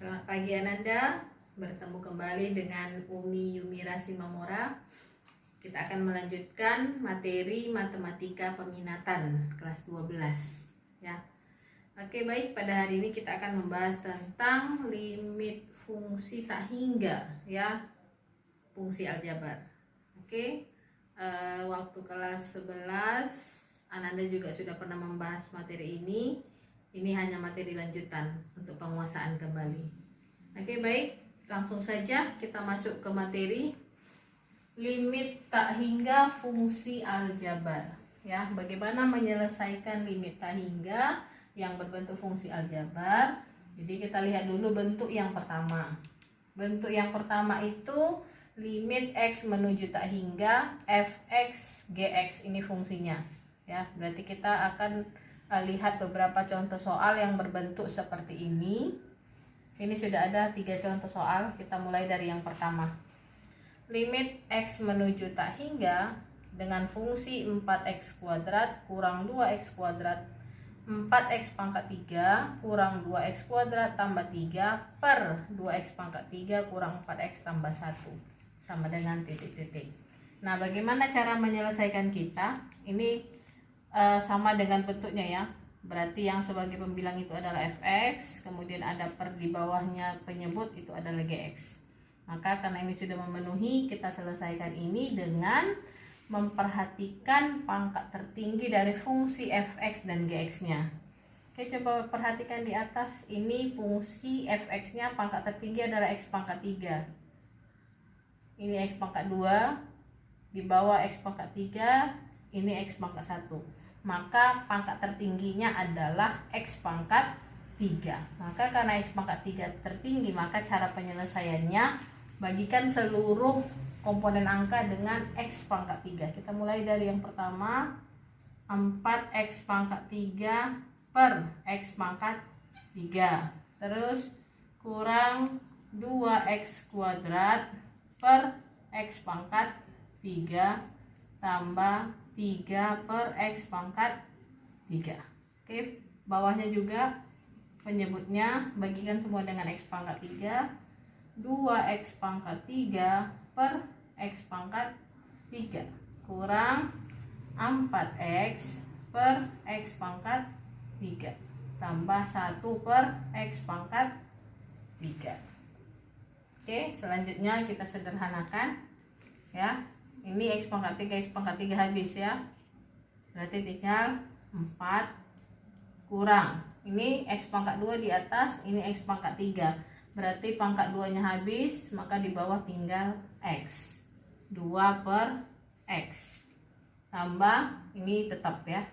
Selamat pagi Ananda, bertemu kembali dengan Umi Yumira Simamora. Kita akan melanjutkan materi matematika peminatan kelas 12 ya. Oke, baik, pada hari ini kita akan membahas tentang limit fungsi tak hingga ya, fungsi aljabar. Oke, waktu kelas 11 Ananda juga sudah pernah membahas materi ini. Ini hanya materi lanjutan untuk penguasaan kembali. Oke, baik, langsung saja kita masuk ke materi limit tak hingga fungsi aljabar ya. Bagaimana menyelesaikan limit tak hingga yang berbentuk fungsi aljabar? Jadi kita lihat dulu bentuk yang pertama. Bentuk yang pertama itu limit x menuju tak hingga fx gx, ini fungsinya ya. Berarti kita akan lihat beberapa contoh soal yang berbentuk seperti ini. Sini sudah ada 3 contoh soal. Kita mulai dari yang pertama. Limit x menuju tak hingga dengan fungsi 4x kuadrat kurang 2x kuadrat 4x pangkat 3 kurang 2x kuadrat tambah 3 per 2x pangkat 3 kurang 4x tambah 1 sama dengan titik-titik. Nah, bagaimana cara menyelesaikan kita? Ini sama dengan bentuknya ya. Berarti yang sebagai pembilang itu adalah fx, kemudian ada per di bawahnya penyebut itu adalah gx. Maka karena ini sudah memenuhi, kita selesaikan ini dengan memperhatikan pangkat tertinggi dari fungsi fx dan gx-nya. Oke, coba perhatikan di atas, ini fungsi fx-nya pangkat tertinggi adalah x pangkat 3. Ini x pangkat 2, di bawah x pangkat 3, ini x pangkat 1. Maka pangkat tertingginya adalah x pangkat 3. Maka karena x pangkat 3 tertinggi, maka cara penyelesaiannya bagikan seluruh komponen angka dengan x pangkat 3. Kita mulai dari yang pertama, 4x pangkat 3 per x pangkat 3. Terus kurang 2x kuadrat per x pangkat 3 tambah 3 per x pangkat 3. Oke, bawahnya juga penyebutnya bagikan semua dengan x pangkat 3. 2x pangkat 3 per x pangkat 3 kurang 4x per x pangkat 3 tambah 1 per x pangkat 3. Oke, selanjutnya kita sederhanakan ya. Ini x pangkat 3, x pangkat 3 habis ya. Berarti tinggal 4 kurang. Ini x pangkat 2 di atas, ini x pangkat 3. Berarti pangkat 2-nya habis, maka di bawah tinggal x. 2 per x. Tambah, ini tetap ya.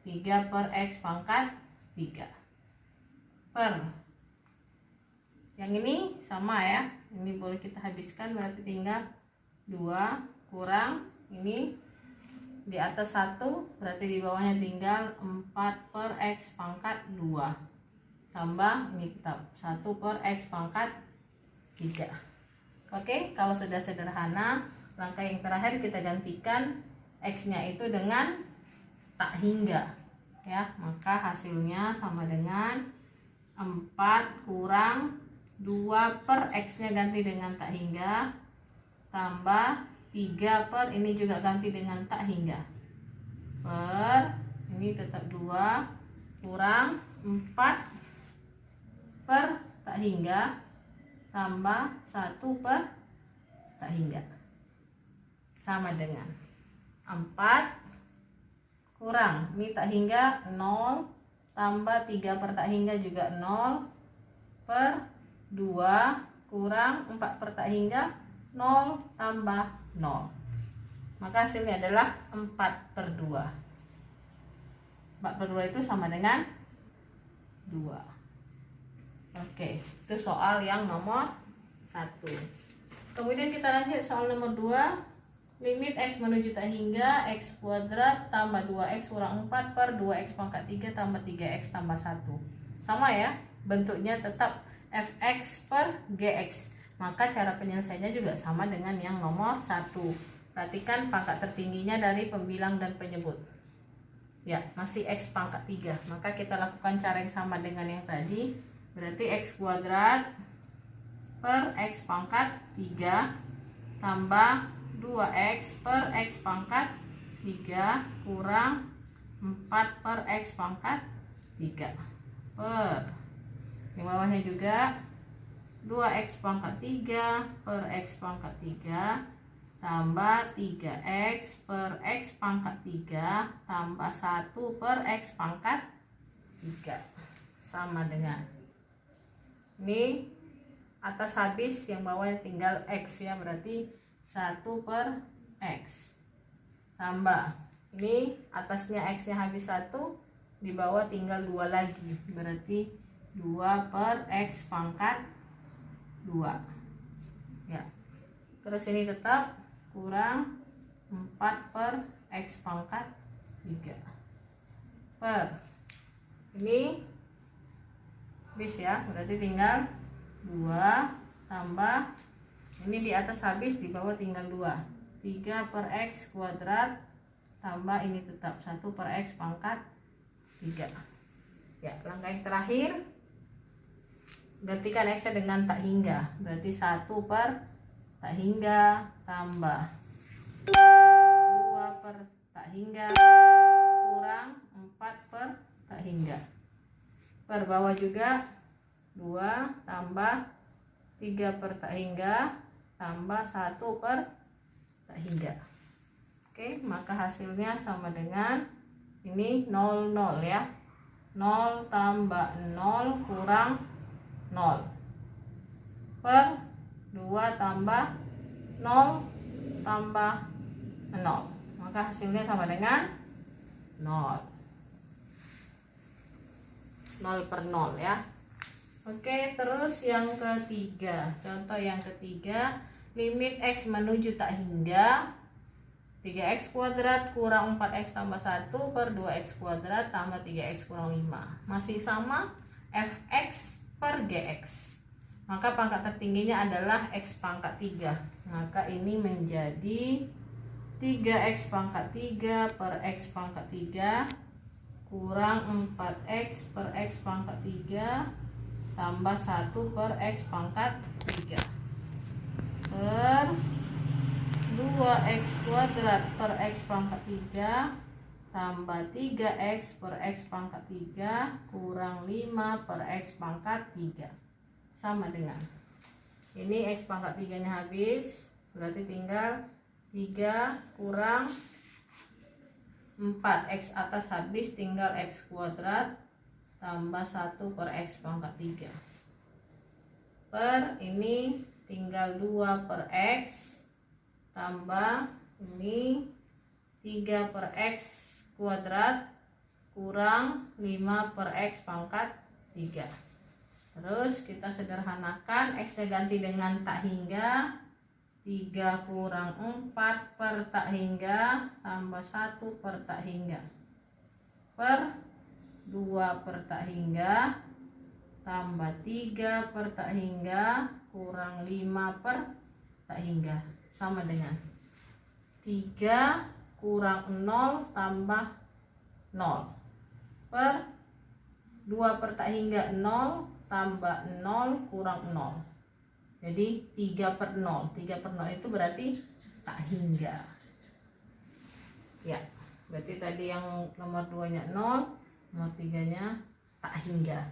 3 per x pangkat 3. Per. Yang ini sama ya. Ini boleh kita habiskan, berarti tinggal 2 kurang, ini di atas 1, berarti di bawahnya tinggal 4 per x pangkat 2 tambah ini tetap 1 per x pangkat 3. Oke, kalau sudah sederhana, langkah yang terakhir kita gantikan x nya itu dengan tak hingga ya. Maka hasilnya sama dengan 4 kurang 2 per x nya ganti dengan tak hingga tambah 3 per ini juga ganti dengan tak hingga per ini tetap 2 kurang 4 per tak hingga tambah 1 per tak hingga sama dengan 4 kurang ini tak hingga 0 tambah 3 per tak hingga juga 0 per 2 kurang 4 per tak hingga 0 tambah 0. Maka hasilnya adalah 4 per 2. 4 per 2 itu sama dengan 2. Oke, itu soal yang nomor 1. Kemudian kita lanjut soal nomor 2. Limit x menuju tak hingga x kuadrat tambah 2x kurang 4 per 2x pangkat 3 tambah 3x tambah 1. Sama ya, bentuknya tetap fx per gx. Maka cara penyelesaiannya juga sama dengan yang nomor 1. Perhatikan pangkat tertingginya dari pembilang dan penyebut. Ya, masih x pangkat 3. Maka kita lakukan cara yang sama dengan yang tadi. Berarti X kuadrat per X pangkat 3 tambah 2X per X pangkat 3 kurang 4 per X pangkat 3 per yang bawahnya juga 2X pangkat 3 per X pangkat 3 tambah 3X per X pangkat 3 tambah 1 per X pangkat 3 sama dengan ini atas habis, yang bawahnya tinggal X ya, berarti 1 per X tambah ini atasnya X nya habis 1, di bawah tinggal 2 lagi, berarti 2 per X pangkat 2 ya. Terus ini tetap kurang 4 per X pangkat 3 per ini habis ya, berarti tinggal 2 tambah ini di atas habis, di bawah tinggal 2, 3 per X kuadrat tambah ini tetap 1 per X pangkat 3 ya. Langkah yang terakhir, gantikan X nya dengan tak hingga, berarti 1 per tak hingga tambah 2 per tak hingga kurang 4 per tak hingga, per bawah juga 2 tambah 3 per tak hingga tambah 1 per tak hingga. Oke, maka hasilnya sama dengan ini 0, 0 ya. 0 tambah 0 kurang 0 per 2 tambah 0 tambah 0, maka hasilnya sama dengan 0. 0 per 0 ya. Oke, terus yang ketiga, contoh yang ketiga, limit X menuju tak hingga 3X kuadrat kurang 4X tambah 1 per 2X kuadrat tambah 3X kurang 5. Masih sama Fx per Gx. Maka pangkat tertingginya adalah X pangkat 3. Maka ini menjadi 3X pangkat 3 per X pangkat 3 kurang 4X per X pangkat 3 tambah 1 per X pangkat 3 per 2X kuadrat per X pangkat 3 tambah 3X per X pangkat 3 kurang 5 per X pangkat 3 sama dengan ini X pangkat 3 nya habis, berarti tinggal 3 kurang 4X atas habis, tinggal X kuadrat tambah 1 per X pangkat 3 per ini tinggal 2 per X tambah ini 3 per X kuadrat kurang 5 per X pangkat 3. Terus kita sederhanakan, X nya ganti dengan tak hingga, 3 kurang 4 per tak hingga tambah 1 per tak hingga per 2 per tak hingga tambah 3 per tak hingga kurang 5 per tak hingga sama dengan 3 kurang 0 tambah 0 per 2 per tak hingga 0 tambah 0 kurang 0. Jadi 3 per 0. 3 per 0 itu berarti tak hingga. Ya, berarti tadi yang nomor 2 nya 0, nomor 3 nya tak hingga.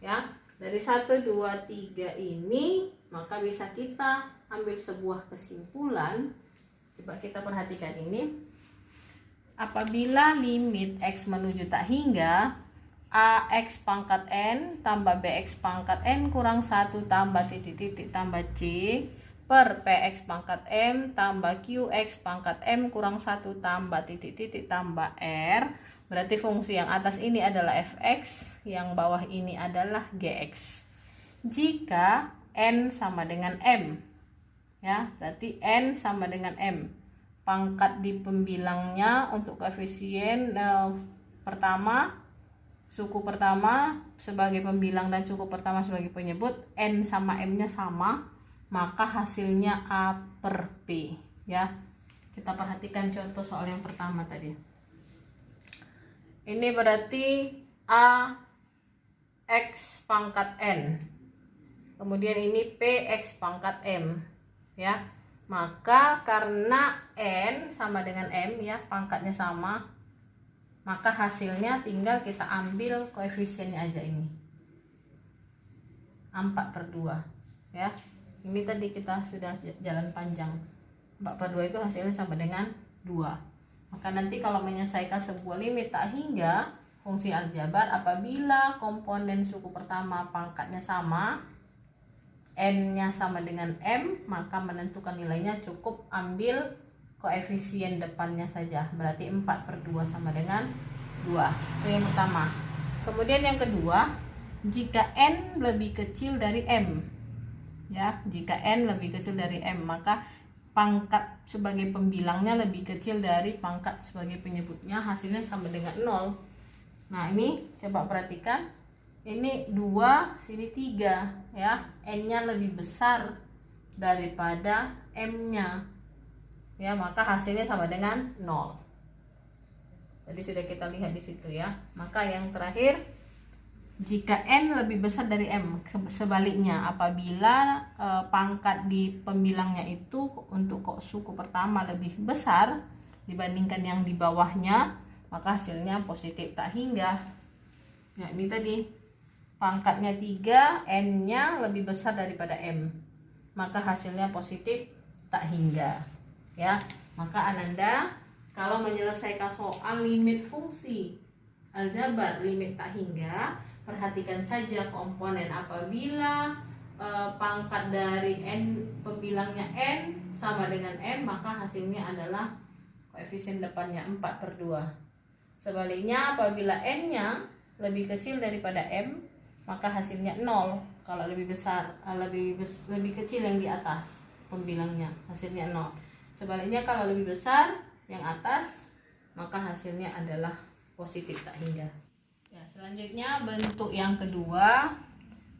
Ya, dari 1, 2, 3 ini maka bisa kita ambil sebuah kesimpulan. Coba kita perhatikan ini. Apabila limit X menuju tak hingga, AX pangkat N tambah BX pangkat N kurang 1 tambah titik-titik tambah C per PX pangkat M tambah QX pangkat M kurang 1 tambah titik-titik tambah R. Berarti fungsi yang atas ini adalah Fx, yang bawah ini adalah Gx. Jika N sama dengan M, ya, berarti N sama dengan M. Pangkat di pembilangnya untuk koefisien pertama, suku pertama sebagai pembilang dan suku pertama sebagai penyebut, N sama M nya sama, maka hasilnya A per P. Ya, kita perhatikan contoh soal yang pertama tadi. Ini berarti A X pangkat N. Kemudian ini P X pangkat M, ya. Maka karena N sama dengan M, ya, pangkatnya sama, maka hasilnya tinggal kita ambil koefisiennya aja ini. 4/2, ya. Ini tadi kita sudah jalan panjang. 4/2 itu hasilnya sama dengan 2. Maka nanti kalau menyelesaikan sebuah limit tak hingga fungsi aljabar, apabila komponen suku pertama pangkatnya sama, N-nya sama dengan M, maka menentukan nilainya cukup ambil koefisien depannya saja. Berarti 4/2 sama dengan 2. Itu yang pertama. Kemudian yang kedua, jika N lebih kecil dari M, ya, jika N lebih kecil dari M, maka pangkat sebagai pembilangnya lebih kecil dari pangkat sebagai penyebutnya, hasilnya sama dengan 0. Nah, ini coba perhatikan. Ini 2, sini 3, ya. N-nya lebih besar daripada M-nya. Ya, maka hasilnya sama dengan 0. Jadi sudah kita lihat di situ, ya. Maka yang terakhir, jika N lebih besar dari M, sebaliknya apabila pangkat di pembilangnya itu untuk suku pertama lebih besar dibandingkan yang di bawahnya, maka hasilnya positif tak hingga. Ya, ini tadi pangkatnya 3, N-nya lebih besar daripada M, maka hasilnya positif tak hingga, ya. Maka Ananda kalau menyelesaikan soal limit fungsi aljabar limit tak hingga, perhatikan saja komponen. Apabila pangkat dari N, pembilangnya N sama dengan M, maka hasilnya adalah koefisien depannya 4/2. Sebaliknya apabila N-nya lebih kecil daripada M, maka hasilnya 0. Kalau lebih besar, lebih kecil yang di atas pembilangnya, hasilnya 0. Sebaliknya kalau lebih besar yang atas, maka hasilnya adalah positif tak hingga. Ya, selanjutnya bentuk yang kedua,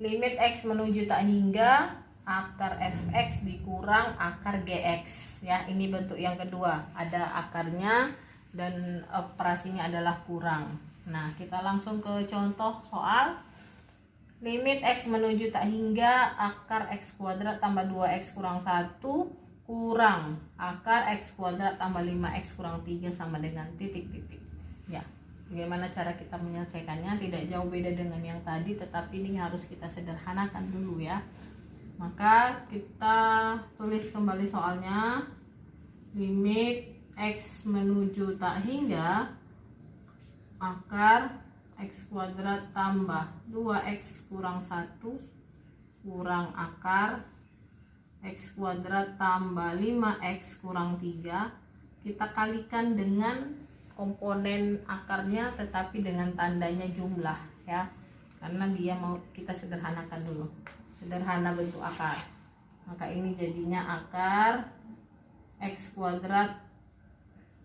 limit X menuju tak hingga akar fx dikurang akar gx, ya. Ini bentuk yang kedua, ada akarnya dan operasinya adalah kurang. Nah, kita langsung ke contoh soal. Limit X menuju tak hingga akar X kuadrat tambah 2X kurang 1 kurang akar X kuadrat tambah 5X kurang 3 sama dengan titik-titik. Ya, bagaimana cara kita menyelesaikannya? Tidak jauh beda dengan yang tadi, tetapi ini harus kita sederhanakan dulu, ya. Maka kita tulis kembali soalnya. Limit X menuju tak hingga akar X kuadrat tambah 2X kurang 1 kurang akar X kuadrat tambah 5X kurang 3. Kita kalikan dengan komponen akarnya, tetapi dengan tandanya jumlah, ya. Karena dia mau kita sederhanakan dulu. Sederhana bentuk akar. Maka ini jadinya akar X kuadrat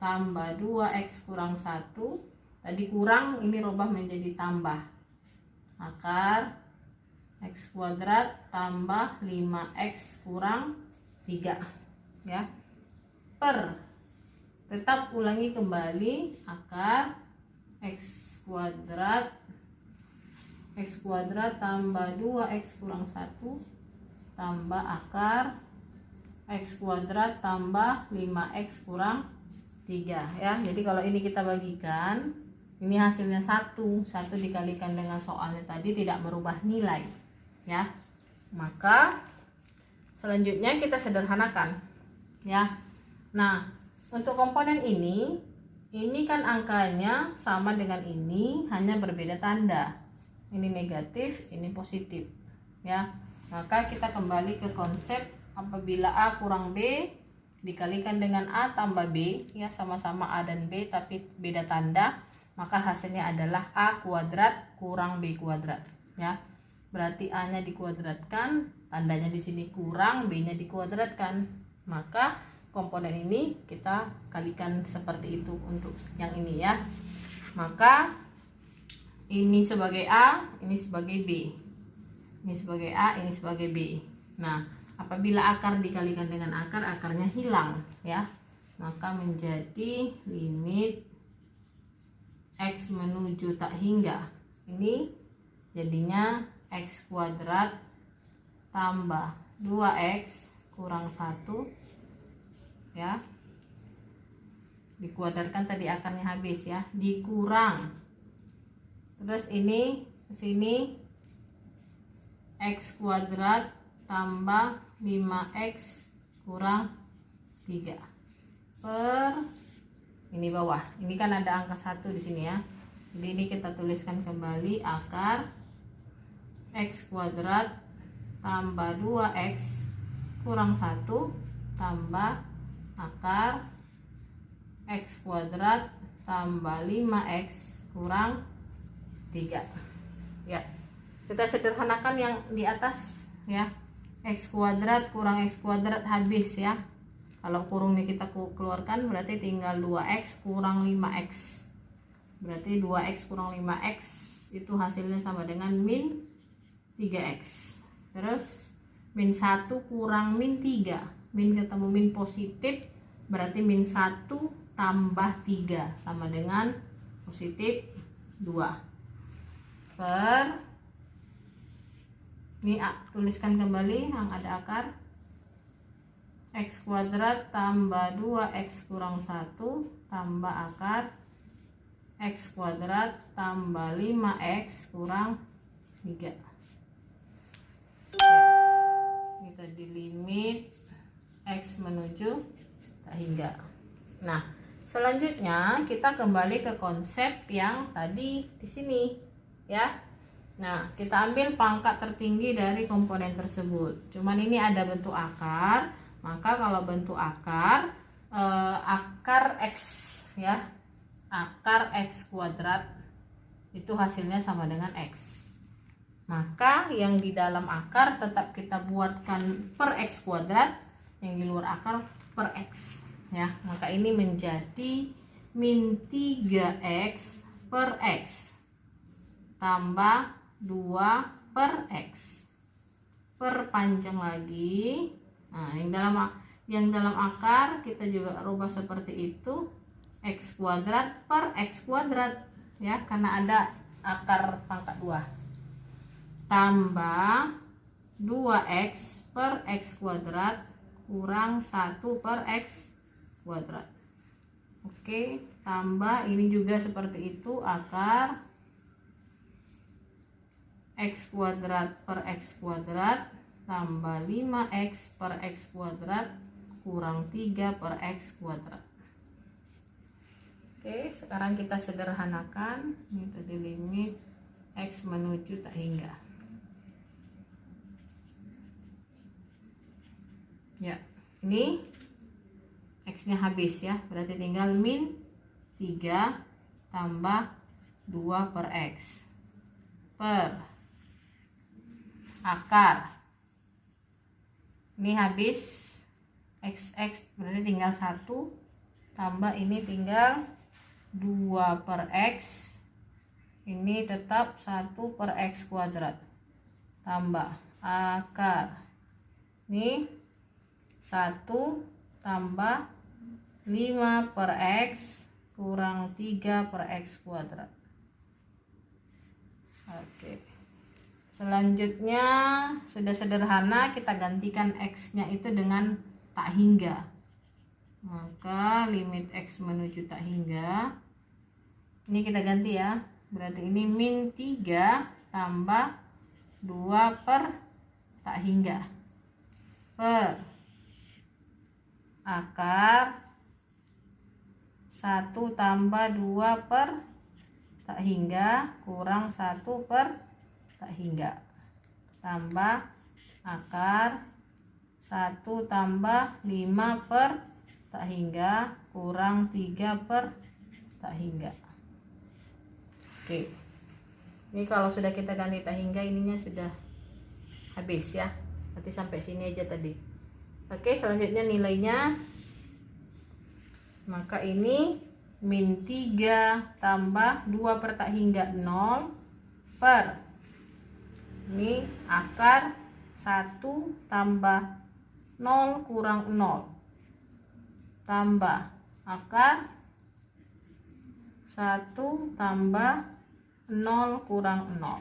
tambah 2X kurang 1. Tadi kurang, ini rubah menjadi tambah. Akar X kuadrat tambah 5X kurang 3, ya. Per, tetap ulangi kembali, akar X kuadrat tambah 2X kurang 1 tambah akar X kuadrat tambah 5X kurang 3, ya. Jadi kalau ini kita bagikan, ini hasilnya 1 dikalikan dengan soalnya tadi tidak merubah nilai, ya. Maka selanjutnya kita sederhanakan, ya. Nah, untuk komponen ini kan angkanya sama dengan ini, hanya berbeda tanda. Ini negatif, ini positif, ya. Maka kita kembali ke konsep apabila A kurang B dikalikan dengan A tambah B, ya, sama-sama A dan B tapi beda tanda, maka hasilnya adalah A kuadrat kurang B kuadrat, ya. Berarti A-nya dikuadratkan, tandanya di sini kurang, B-nya dikuadratkan. Maka komponen ini kita kalikan seperti itu untuk yang ini, ya. Maka ini sebagai A, ini sebagai B. Ini sebagai A, ini sebagai B. Nah, apabila akar dikalikan dengan akar, akarnya hilang, ya. Maka menjadi limit X menuju tak hingga. Ini Jadinya X kuadrat tambah 2X kurang 1 ya, dikuadratkan tadi akarnya habis ya, dikurang, terus ini sini X kuadrat tambah 5X kurang 3 per ini bawah, ini kan ada angka 1 di sini ya, jadi ini kita tuliskan kembali akar X kuadrat tambah 2X kurang 1 tambah akar X kuadrat tambah 5X kurang 3 ya. Kita sederhanakan yang di atas ya, X kuadrat kurang X kuadrat habis ya, kalau kurungnya kita keluarkan berarti tinggal 2X kurang 5X, berarti 2X kurang 5X itu hasilnya sama dengan min 3X. Terus min 1 kurang min 3, min ketemu min positif berarti min 1 tambah 3 sama dengan positif 2 per ini tuliskan kembali yang ada akar X kuadrat tambah 2X kurang 1 tambah akar X kuadrat tambah 5X kurang 3 ya. Kita di limit X menuju tak hingga. Nah, selanjutnya kita kembali ke konsep yang tadi di sini ya. Nah, kita ambil pangkat tertinggi dari komponen tersebut. Cuman ini ada bentuk akar, maka kalau bentuk akar akar X ya, akar X kuadrat itu hasilnya sama dengan X. Maka yang di dalam akar tetap kita buatkan per X kuadrat, yang di luar akar per X ya. Maka ini menjadi min 3X per X tambah 2 per X, perpanjang lagi. Nah, yang dalam akar kita juga rubah seperti itu, X kuadrat per X kuadrat ya, karena ada akar pangkat 2 tambah 2X per X kuadrat kurang 1 per X kuadrat. Oke, tambah ini juga seperti itu, akar X kuadrat per X kuadrat tambah 5X per X kuadrat kurang 3 per X kuadrat. Oke, sekarang kita sederhanakan. Ini tadi limit X menuju tak hingga ya. Ini X nya habis ya, berarti tinggal min 3 tambah 2 per X per akar ini habis XX, berarti tinggal 1 tambah ini tinggal 2 per X, ini tetap 1 per X kuadrat tambah akar ini 1 tambah 5 per X kurang 3 per X kuadrat. Oke, selanjutnya sudah sederhana, kita gantikan X nya itu dengan tak hingga. Maka limit X menuju tak hingga ini kita ganti ya, berarti ini min 3 tambah 2 per tak hingga per akar 1 tambah 2 per tak hingga kurang 1 per tak hingga tambah akar 1 tambah 5 per tak hingga kurang 3 per tak hingga. Oke, ini kalau sudah kita ganti tak hingga, ininya sudah habis ya, nanti sampai sini aja tadi. Oke, selanjutnya nilainya, maka ini min 3 tambah 2 per tak hingga 0 per ini akar 1 tambah 0 kurang 0 tambah akar 1 tambah 0 kurang 0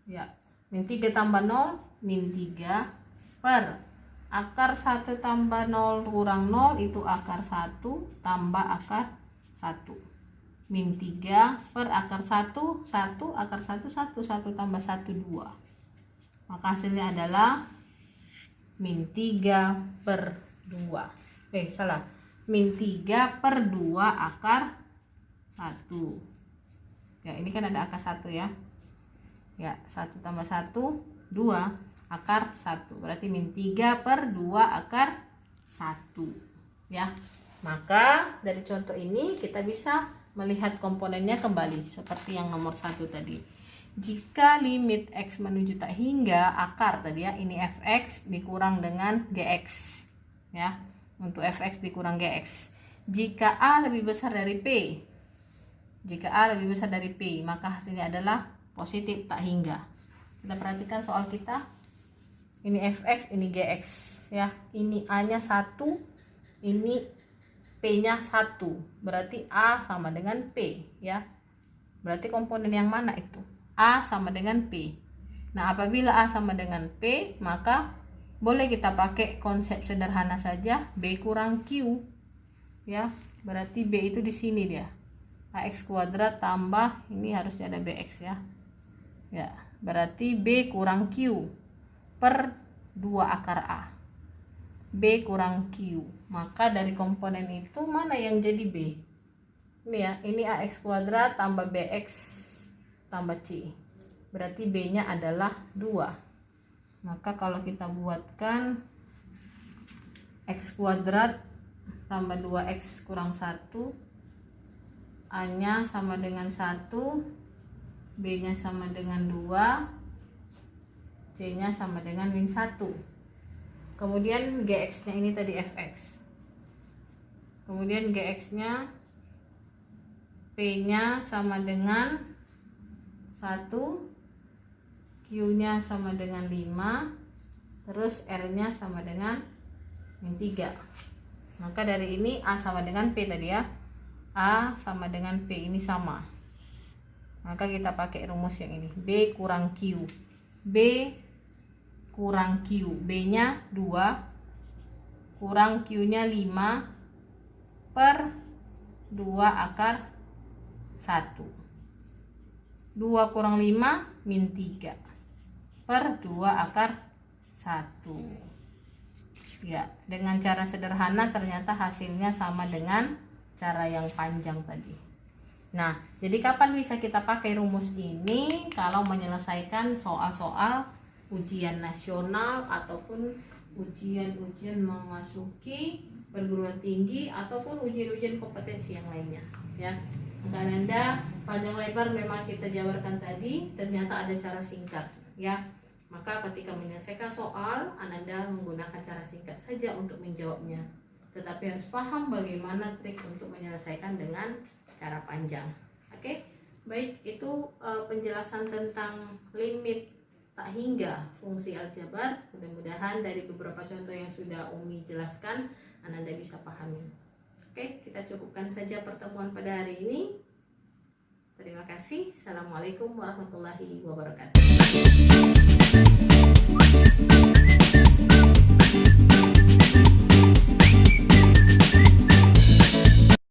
Ya, min 3 tambah 0 min 3 per akar 1 tambah 0 kurang 0 itu akar 1 tambah akar 1 min 3 per akar 1 akar 1 tambah 1 2. Maka hasilnya adalah min 3 per 2. Salah. Min 3 per 2 akar 1. Ya, ini kan ada akar 1 ya. Ya, 1 tambah 1 2 akar 1. Berarti min 3 per 2 akar 1. Ya. Maka dari contoh ini kita bisa melihat komponennya kembali seperti yang nomor 1 tadi. Jika limit x menuju tak hingga akar tadi ya, ini fx dikurang dengan gx ya. Untuk fx dikurang gx. Jika a lebih besar dari p. Jika a lebih besar dari p, maka hasilnya adalah positif tak hingga. Kita perhatikan soal kita. Ini fx, ini gx ya. Ini a-nya 1, ini p-nya 1. Berarti a sama dengan p ya. Berarti komponen yang mana itu? A sama dengan P. Nah, apabila A sama dengan P, maka boleh kita pakai konsep sederhana saja, B kurang Q. Ya, berarti B itu di sini dia. AX kuadrat tambah, ini harusnya ada BX ya. Ya, berarti B kurang Q per 2 akar A. B kurang Q. Maka dari komponen itu mana yang jadi B? Ini ya, ini AX kuadrat tambah BX tambah C, berarti B nya adalah 2. Maka kalau kita buatkan X kuadrat tambah 2X kurang 1, A nya sama dengan 1, B nya sama dengan 2, C nya sama dengan min 1. Kemudian GX nya ini tadi Fx, kemudian GX nya P nya sama dengan 1, Q nya sama dengan 5, terus R nya sama dengan min 3. Maka dari ini A sama dengan P tadi ya, A sama dengan P ini sama. Maka kita pakai rumus yang ini, B kurang Q. B kurang Q, B nya 2 kurang Q nya 5 per 2 akar 1. 2 kurang 5 min 3 per 2 akar 1. Ya, dengan cara sederhana ternyata hasilnya sama dengan cara yang panjang tadi. Nah, jadi kapan bisa kita pakai rumus ini? Kalau menyelesaikan soal-soal ujian nasional ataupun ujian-ujian memasuki perguruan tinggi ataupun ujian-ujian kompetensi yang lainnya ya. Maka Anda panjang lebar memang kita jabarkan tadi, ternyata ada cara singkat ya. Maka ketika menyelesaikan soal, Anda menggunakan cara singkat saja untuk menjawabnya. Tetapi harus paham bagaimana trik untuk menyelesaikan dengan cara panjang. Oke, baik, itu penjelasan tentang limit tak hingga fungsi aljabar. Mudah-mudahan dari beberapa contoh yang sudah Umi jelaskan, Anda bisa pahami. Oke, kita cukupkan saja pertemuan pada hari ini. Terima kasih. Assalamualaikum warahmatullahi wabarakatuh.